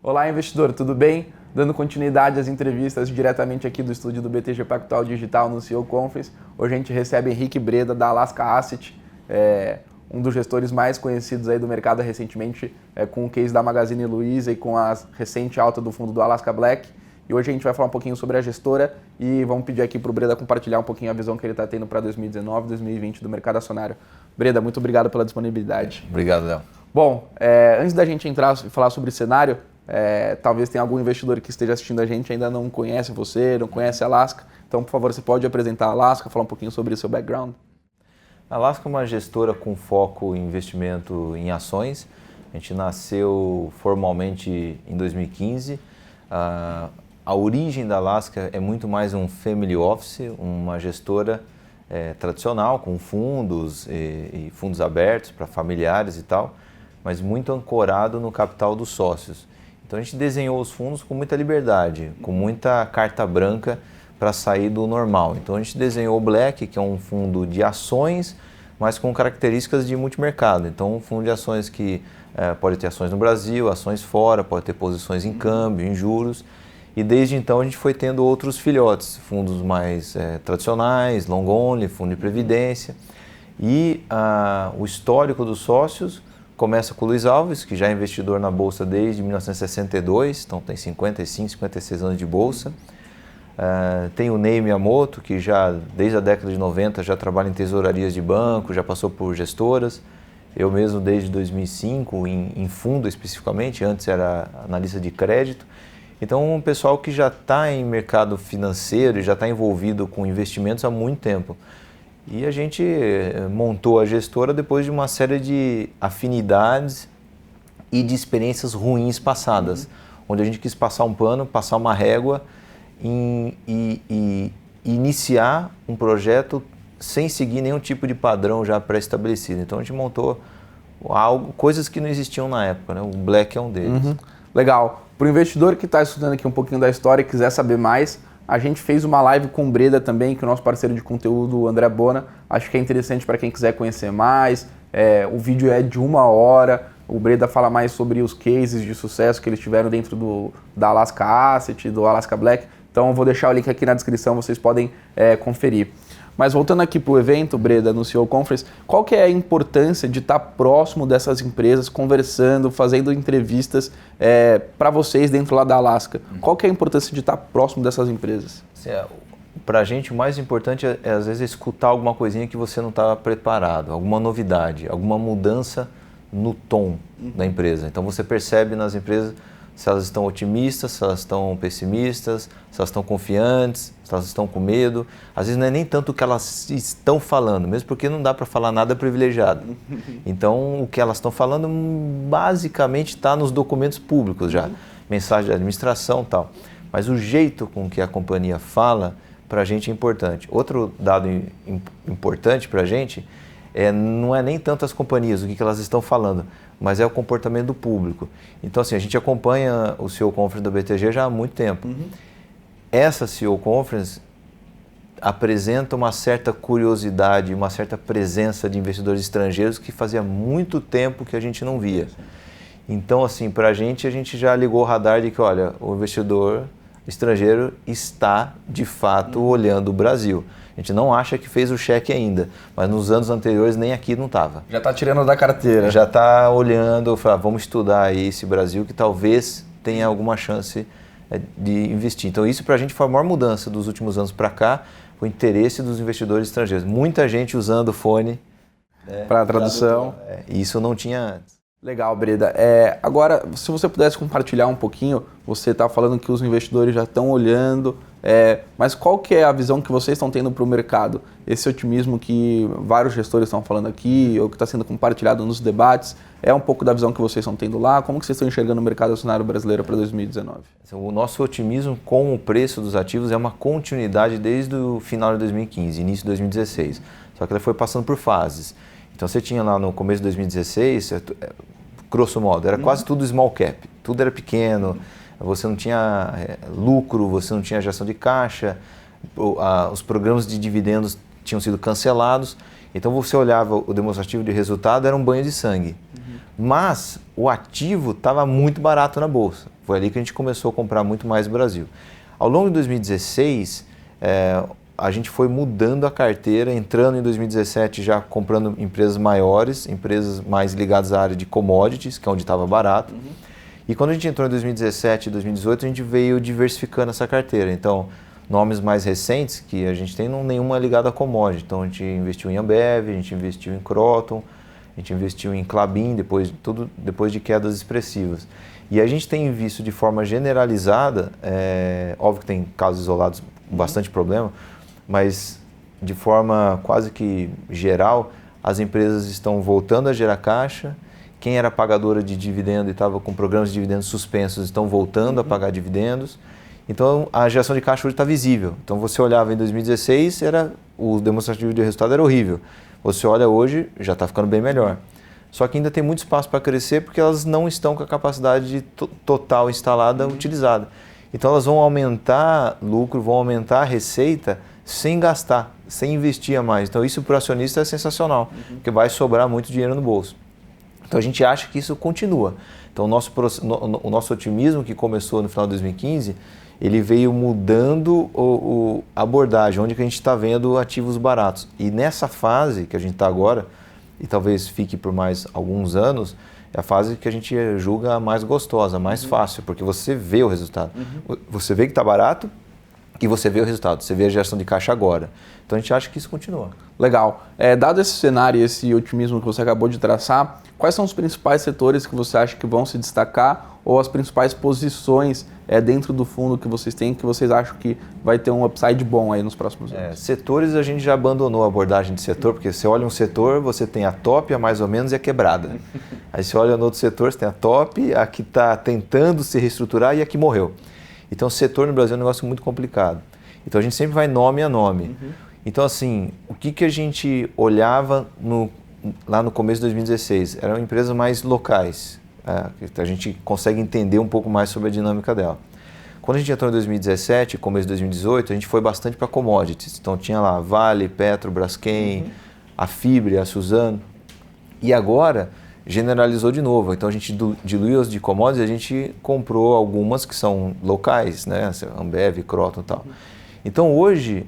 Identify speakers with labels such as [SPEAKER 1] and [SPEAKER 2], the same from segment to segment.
[SPEAKER 1] Olá, investidor, tudo bem? Dando continuidade às entrevistas diretamente aqui do estúdio do BTG Pactual Digital no CEO Conference. Hoje a gente recebe Henrique Breda, da Alaska Asset, um dos gestores mais conhecidos aí do mercado recentemente, com o case da Magazine Luiza e com a recente alta do fundo do Alaska Black. E hoje a gente vai falar um pouquinho sobre a gestora e vamos pedir aqui para o Breda compartilhar um pouquinho a visão que ele está tendo para 2019, 2020 do mercado acionário. Breda, muito obrigado pela disponibilidade.
[SPEAKER 2] Obrigado, Léo.
[SPEAKER 1] Bom, antes da gente entrar e falar sobre cenário, talvez tenha algum investidor que esteja assistindo a gente e ainda não conhece você, não conhece a Alaska. Então, por favor, você pode apresentar a Alaska, falar um pouquinho sobre o seu background?
[SPEAKER 2] A Alaska é uma gestora com foco em investimento em ações. A gente nasceu formalmente em 2015. A origem da Alaska é muito mais um family office, uma gestora tradicional, com fundos e fundos abertos para familiares e tal, mas muito ancorado no capital dos sócios. Então a gente desenhou os fundos com muita liberdade, com muita carta branca para sair do normal. Então a gente desenhou o Black, que é um fundo de ações, mas com características de multimercado. Então um fundo de ações que pode ter ações no Brasil, ações fora, pode ter posições em câmbio, em juros. E desde então a gente foi tendo outros filhotes, fundos mais tradicionais, long only, fundo de previdência. E o histórico dos sócios começa com o Luiz Alves, que já é investidor na Bolsa desde 1962, então tem 55, 56 anos de Bolsa. Tem o Ney Miyamoto, que já desde a década de 90 já trabalha em tesourarias de banco, já passou por gestoras. Eu mesmo desde 2005, em fundo especificamente, antes era analista de crédito. Então um pessoal que já está em mercado financeiro e já está envolvido com investimentos há muito tempo. E a gente montou a gestora depois de uma série de afinidades e de experiências ruins passadas, onde a gente quis passar um pano, passar uma régua e iniciar um projeto sem seguir nenhum tipo de padrão já pré-estabelecido. Então a gente montou coisas que não existiam na época, né? O Black é um deles.
[SPEAKER 1] Legal. Para o investidor que está estudando aqui um pouquinho da história e quiser saber mais, a gente fez uma live com o Breda também, que é o nosso parceiro de conteúdo, o André Bona. Acho que é interessante para quem quiser conhecer mais. O vídeo é de 1 hora. O Breda fala mais sobre os cases de sucesso que eles tiveram dentro da Alaska Asset, do Alaska Black. Então eu vou deixar o link aqui na descrição, vocês podem conferir. Mas voltando aqui para o evento, Breda, no CEO Conference, qual que é a importância de estar próximo dessas empresas, conversando, fazendo entrevistas para vocês dentro lá da Alaska? Qual que é a importância de estar próximo dessas empresas?
[SPEAKER 2] Para a gente, o mais importante é, às vezes, escutar alguma coisinha que você não estava preparado, alguma novidade, alguma mudança no tom da empresa. Então, você percebe nas empresas se elas estão otimistas, se elas estão pessimistas, se elas estão confiantes, se elas estão com medo. Às vezes não é nem tanto o que elas estão falando, mesmo porque não dá para falar nada privilegiado. Então, o que elas estão falando basicamente está nos documentos públicos já, mensagem de administração e tal. Mas o jeito com que a companhia fala, para a gente é importante. Outro dado importante para a gente não é nem tanto as companhias, o que elas estão falando, mas é o comportamento do público. Então, assim, a gente acompanha o CEO Conference da BTG já há muito tempo. Essa CEO Conference apresenta uma certa curiosidade, uma certa presença de investidores estrangeiros que fazia muito tempo que a gente não via. Então, assim, para a gente já ligou o radar de que, olha, o investidor estrangeiro está, de fato, olhando o Brasil. A gente não acha que fez o cheque ainda, mas nos anos anteriores nem aqui não estava.
[SPEAKER 1] Já está tirando da carteira.
[SPEAKER 2] Já está olhando, vamos estudar aí esse Brasil que talvez tenha alguma chance de investir. Então isso para a gente foi a maior mudança dos últimos anos para cá, o interesse dos investidores estrangeiros. Muita gente usando o fone
[SPEAKER 1] para a tradução.
[SPEAKER 2] Isso não tinha antes.
[SPEAKER 1] Legal, Breda. Agora, se você pudesse compartilhar um pouquinho, você está falando que os investidores já estão olhando, mas qual que é a visão que vocês estão tendo para o mercado? Esse otimismo que vários gestores estão falando aqui, ou que está sendo compartilhado nos debates, é um pouco da visão que vocês estão tendo lá? Como que vocês estão enxergando o mercado acionário brasileiro para 2019?
[SPEAKER 2] O nosso otimismo com o preço dos ativos é uma continuidade desde o final de 2015, início de 2016. Só que ele foi passando por fases. Então você tinha lá no começo de 2016, grosso modo, era quase tudo small cap, tudo era pequeno, você não tinha lucro, você não tinha geração de caixa, os programas de dividendos tinham sido cancelados, então você olhava o demonstrativo de resultado, era um banho de sangue. Mas o ativo estava muito barato na bolsa. Foi ali que a gente começou a comprar muito mais no Brasil. Ao longo de 2016, a gente foi mudando a carteira, entrando em 2017 já comprando empresas maiores, empresas mais ligadas à área de commodities, que é onde estava barato. E quando a gente entrou em 2017 e 2018, a gente veio diversificando essa carteira. Então, nomes mais recentes que a gente tem, nenhuma ligada a commodity. Então, a gente investiu em Ambev, a gente investiu em Croton, a gente investiu em Klabin, depois de quedas expressivas. E a gente tem visto de forma generalizada, óbvio que tem casos isolados com bastante problema, mas de forma quase que geral, as empresas estão voltando a gerar caixa. Quem era pagadora de dividendo e estava com programas de dividendos suspensos estão voltando a pagar dividendos. Então, a geração de caixa hoje está visível. Então, você olhava em 2016, o demonstrativo de resultado era horrível. Você olha hoje, já está ficando bem melhor. Só que ainda tem muito espaço para crescer porque elas não estão com a capacidade total instalada utilizada. Então, elas vão aumentar lucro, vão aumentar a receita sem gastar, sem investir a mais. Então, isso para o acionista é sensacional, porque vai sobrar muito dinheiro no bolso. Então, a gente acha que isso continua. Então, o nosso otimismo que começou no final de 2015, ele veio mudando a abordagem, onde que a gente está vendo ativos baratos. E nessa fase que a gente está agora, e talvez fique por mais alguns anos, é a fase que a gente julga mais gostosa, mais fácil, porque você vê o resultado. Você vê que está barato e você vê o resultado, você vê a geração de caixa agora. Então a gente acha que isso continua.
[SPEAKER 1] Legal. Dado esse cenário e esse otimismo que você acabou de traçar, quais são os principais setores que você acha que vão se destacar ou as principais posições dentro do fundo que vocês têm que vocês acham que vai ter um upside bom aí nos próximos anos?
[SPEAKER 2] Setores a gente já abandonou a abordagem de setor, porque você olha um setor, você tem a top, a mais ou menos e a quebrada. Aí você olha no outro setor, você tem a top, a que está tentando se reestruturar e a que morreu. Então, setor no Brasil é um negócio muito complicado. Então, a gente sempre vai nome a nome. Então, assim, o que a gente olhava lá no começo de 2016? Eram empresas mais locais. A gente consegue entender um pouco mais sobre a dinâmica dela. Quando a gente entrou em 2017, começo de 2018, a gente foi bastante para commodities. Então, tinha lá Vale, Petro, Braskem, a Fibre, a Suzano. E agora, generalizou de novo. Então, a gente diluiu as de commodities e a gente comprou algumas que são locais, né? Ambev, Croton e tal. Então, hoje,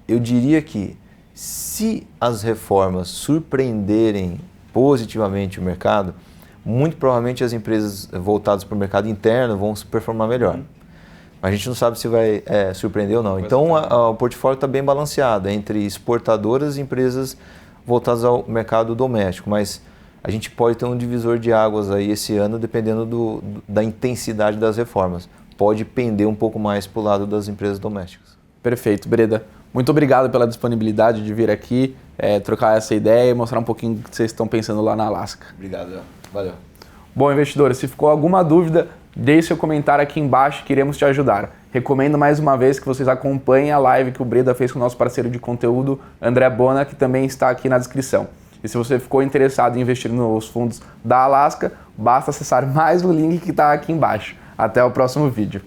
[SPEAKER 2] eu diria que se as reformas surpreenderem positivamente o mercado, muito provavelmente as empresas voltadas para o mercado interno vão performar melhor. Mas a gente não sabe se vai surpreender ou não. Então, o portfólio está bem balanceado entre exportadoras e empresas voltadas ao mercado doméstico. Mas a gente pode ter um divisor de águas aí esse ano, dependendo da intensidade das reformas. Pode pender um pouco mais para o lado das empresas domésticas.
[SPEAKER 1] Perfeito, Breda. Muito obrigado pela disponibilidade de vir aqui, trocar essa ideia e mostrar um pouquinho do que vocês estão pensando lá na Alasca.
[SPEAKER 2] Obrigado, valeu.
[SPEAKER 1] Bom, investidores, se ficou alguma dúvida, deixe seu comentário aqui embaixo que iremos te ajudar. Recomendo mais uma vez que vocês acompanhem a live que o Breda fez com o nosso parceiro de conteúdo, André Bona, que também está aqui na descrição. E se você ficou interessado em investir nos fundos da Alasca, basta acessar mais o link que está aqui embaixo. Até o próximo vídeo.